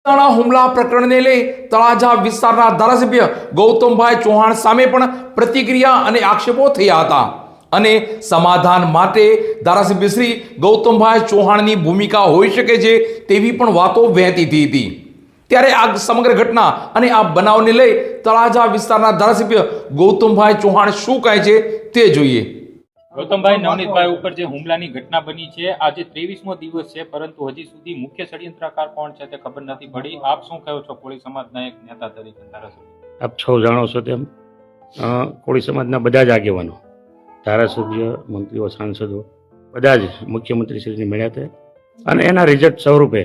હુમલા પ્રકરણને લઈ તળાજા વિસ્તારના ધારાસભ્ય ગૌતમભાઈ ચૌહાણ સામે પણ પ્રતિક્રિયા અને આક્ષેપો થયા હતા અને સમાધાન માટે ધારાસભ્ય શ્રી ગૌતમભાઈ ચૌહાણની ભૂમિકા હોઈ શકે છે તેવી પણ વાતો વહેતી હતી। ત્યારે આ સમગ્ર ઘટના અને આ બનાવને લઈ તળાજા વિસ્તારના ધારાસભ્ય ગૌતમભાઈ ચૌહાણ શું કહે છે તે જોઈએ। ગૌતમભાઈ, નવનીતભાઈ ઉપર જે હુમલાની ઘટના બની છે, આજે 23મો દિવસ છે, પરંતુ હજી સુધી મુખ્ય ષડયંત્રકાર કોણ છે તે ખબર નથી પડી। આપ શું કહો છો કોળી સમાજના એક નેતા તરીકે? ધારાસભ્ય આપ સૌ જાણો છો તેમ કોળી સમાજના બધા જ આગેવાનો, ધારાસભ્ય, મંત્રીઓ, સાંસદો બધા જ મુખ્યમંત્રીશ્રીને મળ્યા હતા અને એના રિઝલ્ટ સ્વરૂપે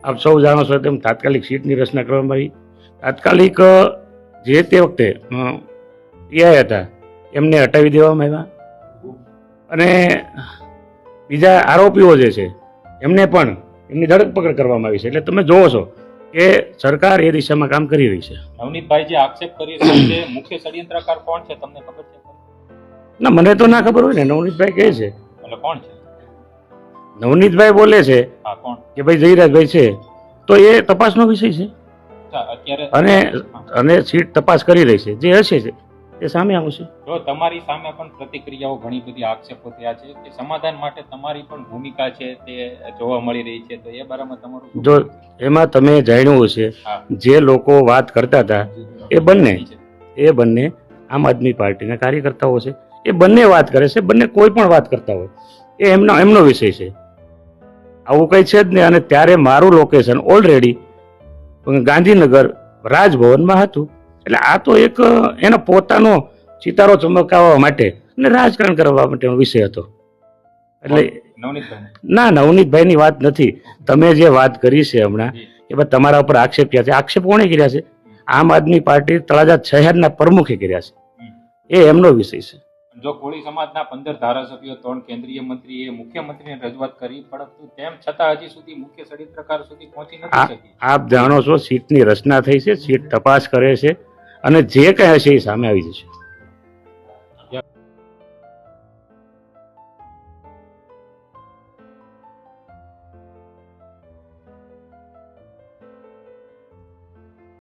આપ સૌ જાણો છો તેમ તાત્કાલિક સીટની રચના કરવામાં આવી। તાત્કાલિક જે તે વખતે પીઆઈ હતા એમને હટાવી દેવામાં આવ્યા અને બીજા આરોપીઓ જે છે એમને પણ એમની ધરપકડ કરવામાં આવી છે। એટલે તમે જોવો છો કે સરકાર એ દિશામાં કામ કરી રહી છે। નવનીતભાઈ જે આક્ષેપ કરી રહ્યા છે, મુખ્ય ષડયંત્રકાર કોણ છે તમને ખબર છે? ના, મને તો ના ખબર હોય ને। નવનીતભાઈ કહે છે, એટલે કોણ છે? નવનીતભાઈ બોલે છે હા, કોણ? કે ભાઈ જયરાજભાઈ છે, તો એ તપાસનો વિષય છે અત્યારે અને સીટ તપાસ કરી રહી છે, જે હશે તે સામે આવશે। જો તમારી સામે પણ પ્રતિક્રિયાઓ ઘણી બધી આક્ષેપો થયા છે કે સમાધાન માટે તમારી પણ ભૂમિકા છે તે જોવા મળી રહી છે, તો એ બારામાં તમારું શું? જો એમાં તમે જાણ્યું હશે, જે લોકો વાત કરતા હતા એ બંને આમ આદમી પાર્ટીના કાર્યકર્તાઓ છે। એ બંને વાત કરે છે, બંને કોઈ પણ વાત કરતા હોય એ એમનો વિષય છે, આવું કંઈ છે જ નહીં। અને ત્યારે મારું લોકેશન ઓલરેડી ગાંધીનગર રાજભવનમાં હતું। એટલે આ તો એક એનો પોતાનો ચિતારો ચમકાવવા માટે અને રાજકારણ કરવા માટેનો વિષય હતો। એટલે ના, નવનીતભાઈની વાત નથી। તમે જે વાત કરી છે હમણાં કે ભાઈ તમારા ઉપર આક્ષેપ કર્યા છે, આક્ષેપ કોણે કર્યા છે? આમ આદમી પાર્ટી તળાજા શહેરના પ્રમુખે કર્યા છે, એ એમનો વિષય છે। જો કોળી સમાજના 15 ધારાસભ્યો, 3 કેન્દ્રીય મંત્રીએ મુખ્યમંત્રીને રજૂઆત કરી, પરંતુ તેમ છતાં હજી સુધી મુખ્ય ષડયંત્રકાર સુધી પહોંચી નથી શકી। આપ જાણો છો સીટની રચના થઈ છે, સીટ તપાસ કરે છે અને જે કંઈ હશે એ સામે આવી જશે।